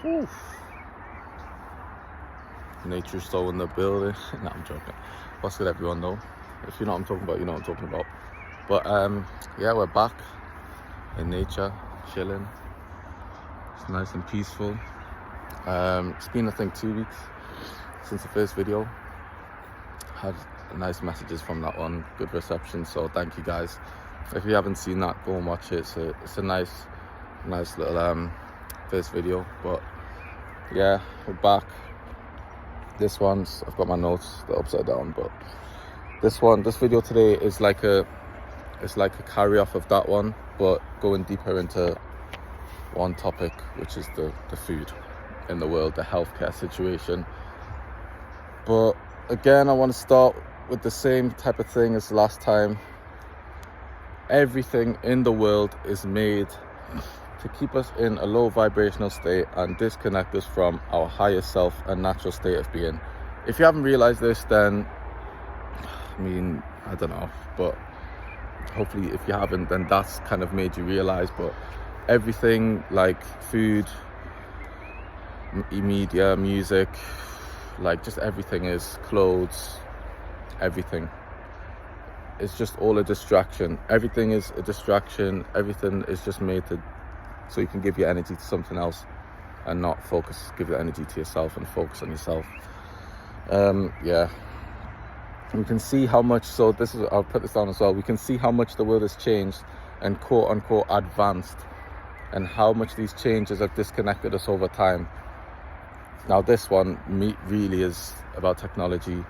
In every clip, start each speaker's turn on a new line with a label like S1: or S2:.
S1: Whew. Nature Soul in the building. No, I'm joking. What's good, everyone, though? If you know what I'm talking about, you know what I'm talking about. But yeah, we're back in nature, chilling. It's nice and peaceful. It's been, I think, 2 weeks since the first video. Had nice messages from that one, good reception, so thank you guys. If you haven't seen that, go and watch it. It's a nice little first video. But yeah, we're back. This one's, I've got my notes, they're upside down, but this video today is like a carry off of that one, but going deeper into one topic, which is the food in the world, the healthcare situation. But again, I want to start with the same type of thing as last time. Everything in the world is made to keep us in a low vibrational state and disconnect us from our higher self and natural state of being. If you haven't realized this, then I mean, I don't know, but hopefully if you haven't, then that's kind of made you realize. But everything, like food, media, music, like just everything, is clothes, everything. It's just all a distraction. Everything is a distraction. Everything is just made so you can give your energy to something else and not give your energy to yourself and focus on yourself. Yeah. We can see how much, I'll put this down as well. We can see how much the world has changed and quote unquote advanced, and how much these changes have disconnected us over time. Now this one really is about technology.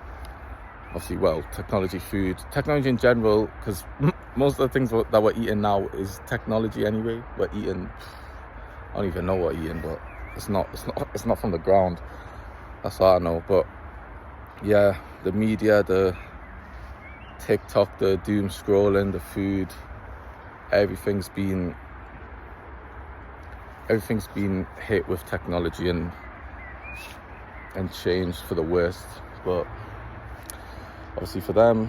S1: Obviously, well, technology, food, technology in general, because most of the things that we're eating now is technology anyway. We're eating, I don't even know what we're eating, but it's not from the ground. That's all I know. But yeah, the media, the TikTok, the doom scrolling, the food, everything's been hit with technology and changed for the worst. But obviously for them,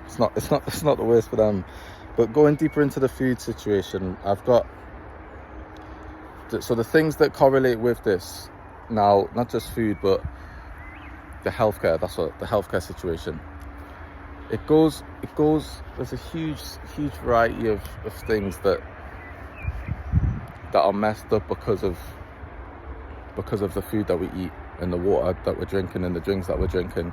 S1: it's not the worst for them. But going deeper into the food situation, I've got the things that correlate with this now, not just food, but the healthcare. That's what the healthcare situation. It goes. There's a huge variety of things that are messed up because of the food that we eat, and the water that we're drinking, and the drinks that we're drinking.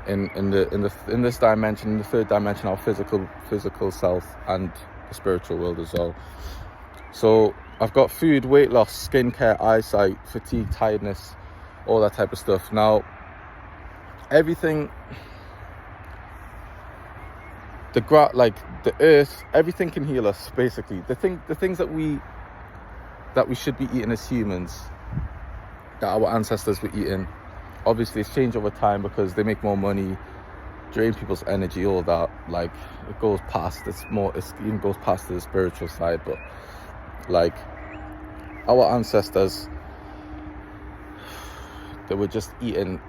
S1: In this dimension, in the third dimension, our physical self and the spiritual world as well. So I've got food, weight loss, skincare, eyesight, fatigue, tiredness, all that type of stuff. Now, everything, the earth, everything can heal us. Basically, the things that we should be eating as humans, that our ancestors were eating. Obviously, it's changed over time because they make more money, drain people's energy, all that. Like, it goes past. It even goes past the spiritual side. But like, our ancestors, they were just eating.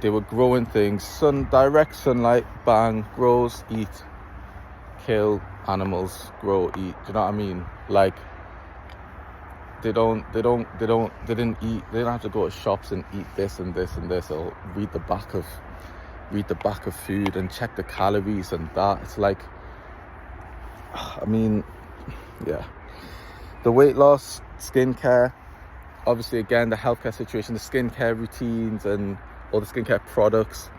S1: They were growing things. Direct sunlight, bang, grows, eat, kill animals, grow, eat. Do you know what I mean? Like, they didn't eat. They don't have to go to shops and eat this and this and this, or read the back of food and check the calories and that. It's like, I mean, yeah. The weight loss, skincare, obviously, again, the healthcare situation, the skincare routines and all the skincare products.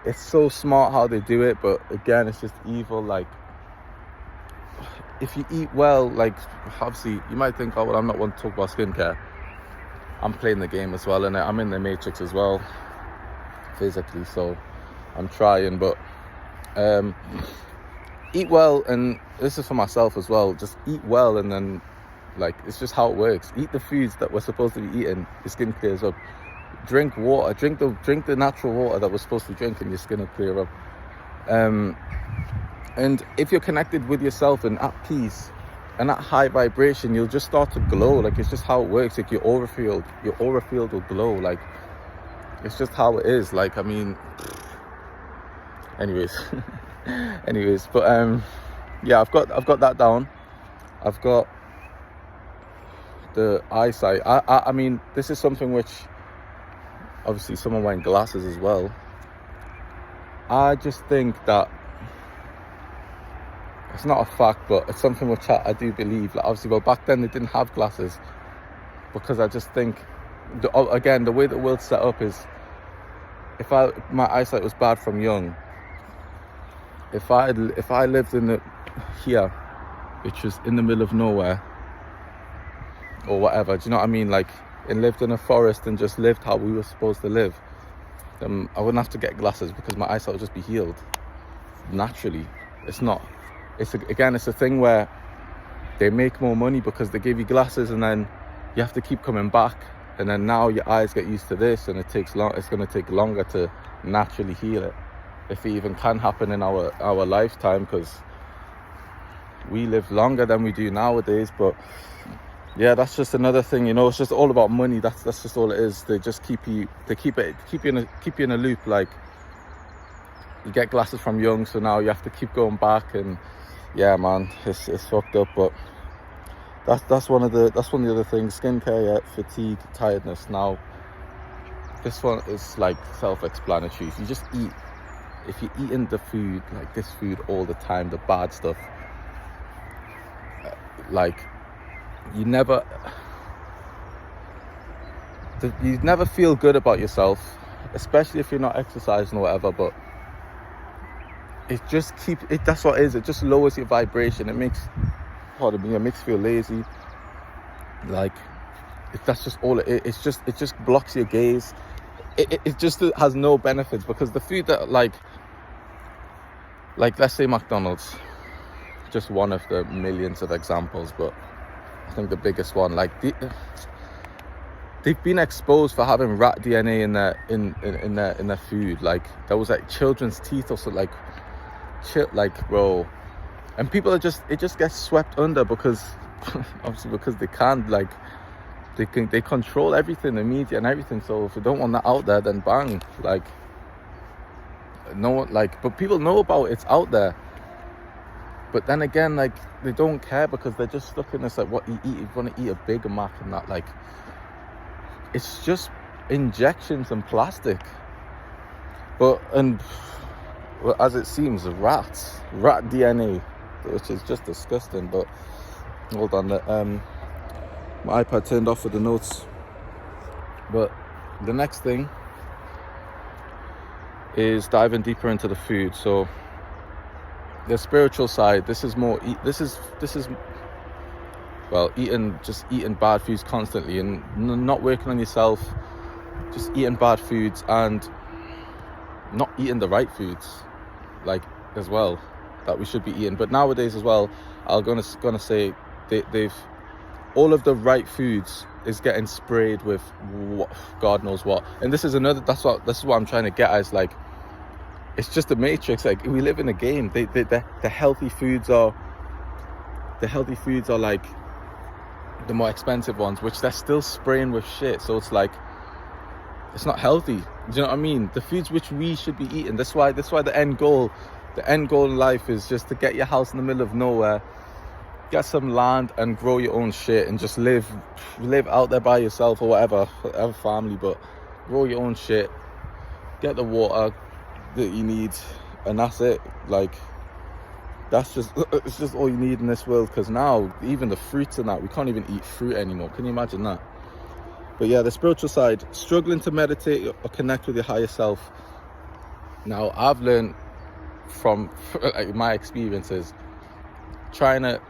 S1: It's so smart how they do it, but again, it's just evil. Like, if you eat well, like, obviously you might think, oh well, I'm not one to talk about skincare. I'm playing the game as well, and I'm in the matrix as well, physically, so I'm trying. But eat well, and this is for myself as well. Just eat well, and then, like, it's just how it works. Eat the foods that we're supposed to be eating, your skin clears up. Drink water, drink the natural water that we're supposed to drink, and your skin will clear up. And if you're connected with yourself and at peace and at high vibration, you'll just start to glow. Like, it's just how it works. Like, your aura field will glow. Like, it's just how it is. Like, I mean, anyways, but yeah, I've got that down. I've got the eyesight. I mean, this is something which obviously someone wearing glasses as well. I just think that it's not a fact, but it's something which I do believe. Like, obviously, well, back then they didn't have glasses, because I just think, again, the way the world's set up is, if my eyesight was bad from young, if I lived here, which was in the middle of nowhere or whatever, do you know what I mean? Like, and lived in a forest and just lived how we were supposed to live, then I wouldn't have to get glasses, because my eyesight would just be healed naturally. It's a thing where they make more money because they give you glasses, and then you have to keep coming back, and then now your eyes get used to this, and it's going to take longer to naturally heal it, if it even can happen in our lifetime, because we live longer than we do nowadays. But yeah, that's just another thing, it's just all about money. That's just all it is. They just keep you in a loop. Like, you get glasses from young, so now you have to keep going back, and yeah, man, it's fucked up. But that's one of the other things. Skincare, yeah, fatigue, tiredness. Now, this one is like self-explanatory. If you just eat, if you're eating the food, like this food all the time, the bad stuff, like, you never feel good about yourself, especially if you're not exercising or whatever. But that's what it is. It just lowers your vibration. It makes you feel lazy. Like, that's just all it is. It just blocks your gaze. It just has no benefits, because the food that, like let's say McDonald's, just one of the millions of examples, but I think the biggest one, like, they've been exposed for having rat DNA in their food. Like, there was like children's teeth, also, like, bro, and people it just gets swept under, because obviously, because they can't, like, they control everything, the media and everything. So if you don't want that out there, then bang, like, no one, like, but people know about it's out there. But then again, like, they don't care, because they're just stuck in this, like, what you eat. You want to eat a Big Mac and that, like, it's just injections and plastic. But, and well, as it seems, rat DNA, which is just disgusting. But hold on, my iPad turned off with the notes. But the next thing is diving deeper into the food. So the spiritual side, this is eating bad foods constantly, and not working on yourself, just eating bad foods, and not eating the right foods, like, as well, that we should be eating. But nowadays as well, I'm gonna say they've all of the right foods is getting sprayed with God knows what. And this is what I'm trying to get at, is like, it's just a matrix. Like, we live in a game. The healthy foods are like the more expensive ones, which they're still spraying with shit. So it's like, it's not healthy. Do you know what I mean? The foods which we should be eating. That's why the end goal in life is just to get your house in the middle of nowhere, get some land and grow your own shit, and just live out there by yourself, or whatever, have a family, but grow your own shit, get the water that you need, and that's it. Like, it's just all you need in this world, because now even the fruits and that, we can't even eat fruit anymore. Can you imagine that? But yeah, the spiritual side, struggling to meditate or connect with your higher self. Now, I've learned from like, my experiences, trying to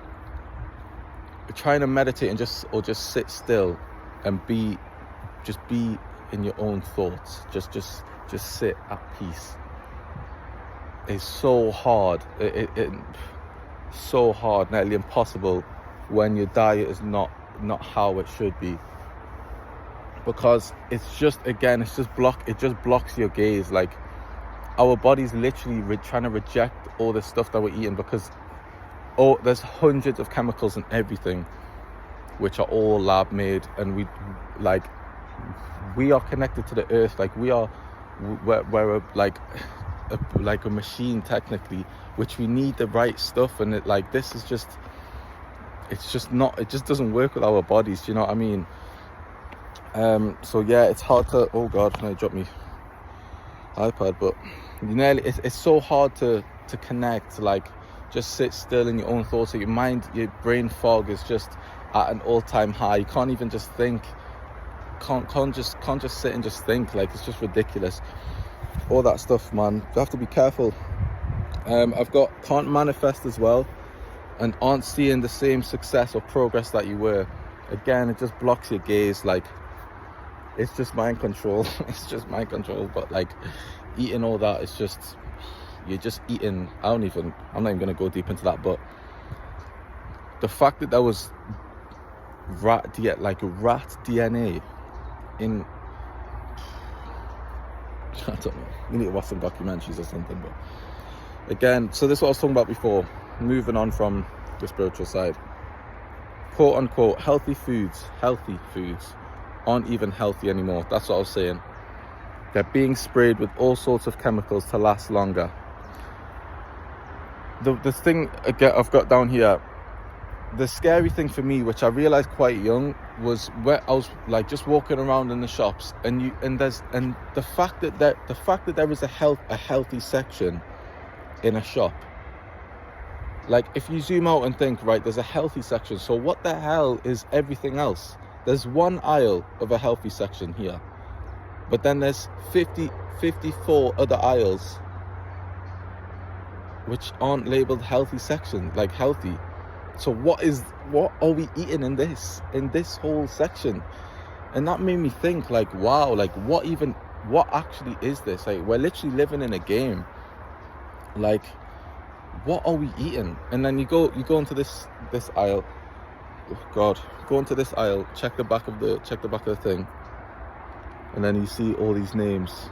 S1: meditate and just sit still and be in your own thoughts, just sit at peace. It's so hard. It's so hard, nearly impossible, when your diet is not how it should be, because it just blocks your gaze. Like, our body's literally trying to reject all this stuff that we're eating, because there's hundreds of chemicals in everything, which are all lab made, and we are connected to the earth. Like, we're like a machine technically, which we need the right stuff. And this is just, it's just not, it just doesn't work with our bodies. Do you know what I mean? So yeah, it's hard to, oh god, I dropped me iPad, but it's so hard to connect, like just sit still in your own thoughts. So your mind, your brain fog is just at an all-time high. You can't even just think, can't just sit and just think. Like, it's just ridiculous, all that stuff, man. You have to be careful. I've got can't manifest as well, and aren't seeing the same success or progress that you were. Again, it just blocks your gaze. Like, it's just mind control. It's just mind control. But like, eating all that, it's just, you're just eating. I'm not even gonna go deep into that, but the fact that there was rat DNA in, I don't know, we need to watch some documentaries or something. But again, so this is what I was talking about before, moving on from the spiritual side. Quote unquote healthy foods aren't even healthy anymore. That's what I was saying. They're being sprayed with all sorts of chemicals to last longer. The thing again I've got down here, the scary thing for me, which I realized quite young, was where I was like just walking around in the shops, and the fact that there is a healthy section in a shop. Like, if you zoom out and think, right, there's a healthy section, so what the hell is everything else? There's one aisle of a healthy section here, but then there's 54 other aisles which aren't labeled healthy section, like healthy. So what are we eating in this whole section? And that made me think, like, wow, like what actually is this? Like, we're literally living in a game. Like, what are we eating? And then you go into this aisle. Oh god, go into this aisle, check the back of the thing, and then you see all these names,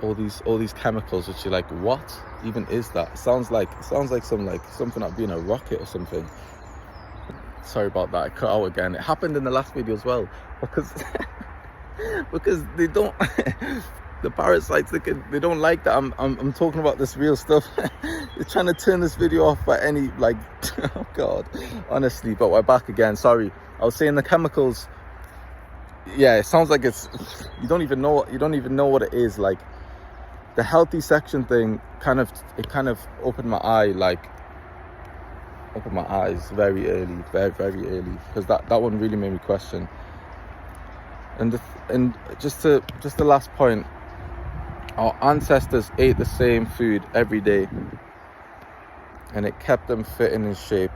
S1: all these chemicals, which you're like, what even is that? It sounds like something that'd be in a rocket or something. Sorry about that, I cut out again. It happened in the last video as well, because they don't the parasites, they don't like that I'm talking about this real stuff. They're trying to turn this video off by any, like, oh god, honestly. But we're back again. Sorry, I was saying the chemicals. Yeah, it sounds like you don't even know what it is. Like, the healthy section thing kind of opened my eyes very early, very very early, because that one really made me question. And just the last point, our ancestors ate the same food every day, and it kept them fit and in shape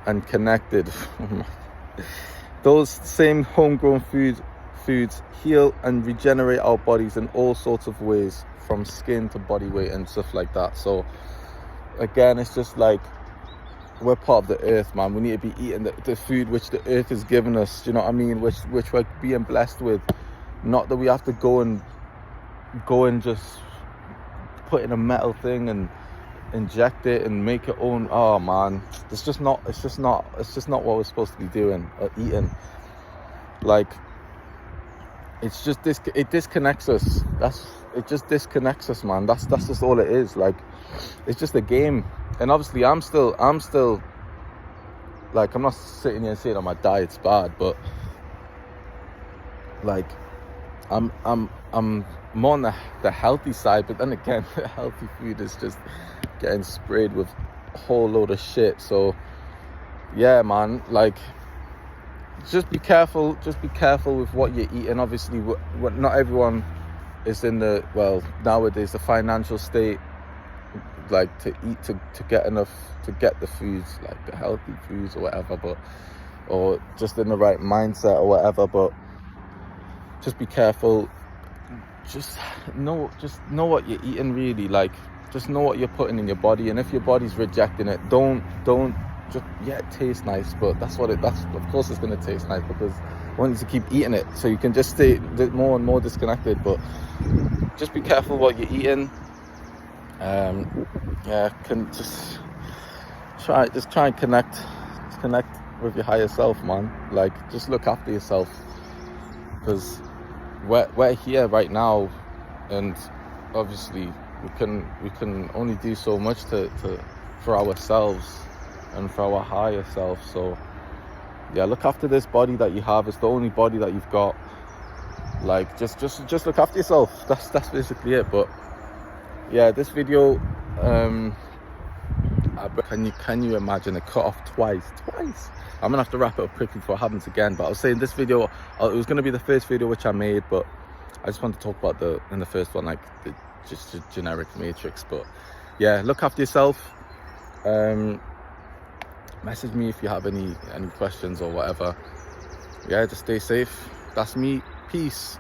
S1: and connected. Those same homegrown foods heal and regenerate our bodies in all sorts of ways, from skin to body weight and stuff like that. So again, it's just like, we're part of the earth, man. We need to be eating the food which the earth has given us, you know what I mean, which we're being blessed with. Not that we have to go and just put in a metal thing and inject it and make it own. Oh man, it's just not what we're supposed to be doing or eating. Like, it's just it disconnects us. It just disconnects us, man. That's just all it is. Like, it's just a game. And obviously I'm still like, I'm not sitting here saying, oh, my diet's bad, but like, I'm more on the healthy side. But then again, the healthy food is just getting sprayed with a whole load of shit. So yeah, man, like, just be careful with what you're eating. Obviously, not everyone is in nowadays the financial state, like, to eat, to get enough, to get the foods, like the healthy foods or whatever, or just in the right mindset or whatever. But just be careful. Just know what you're eating, really. Like, just know what you're putting in your body, and if your body's rejecting it, don't just, yeah, it tastes nice, but that's of course it's going to taste nice, because I want you to keep eating it so you can just stay more and more disconnected. But just be careful what you're eating. Can just try and connect with your higher self, man. Like, just look after yourself, because we're here right now, and obviously we can only do so much for ourselves, and for our higher self. So yeah, look after this body that you have. It's the only body that you've got. Like, just look after yourself. That's basically it. But yeah, this video, can you imagine it cut off twice? I'm gonna have to wrap it up quickly before it happens again. But I was saying this video, it was gonna be the first video which I made, but I just want to talk about in the first one, like just a generic matrix. But yeah, look after yourself. Message me if you have any questions or whatever. Yeah, just stay safe. That's me. Peace.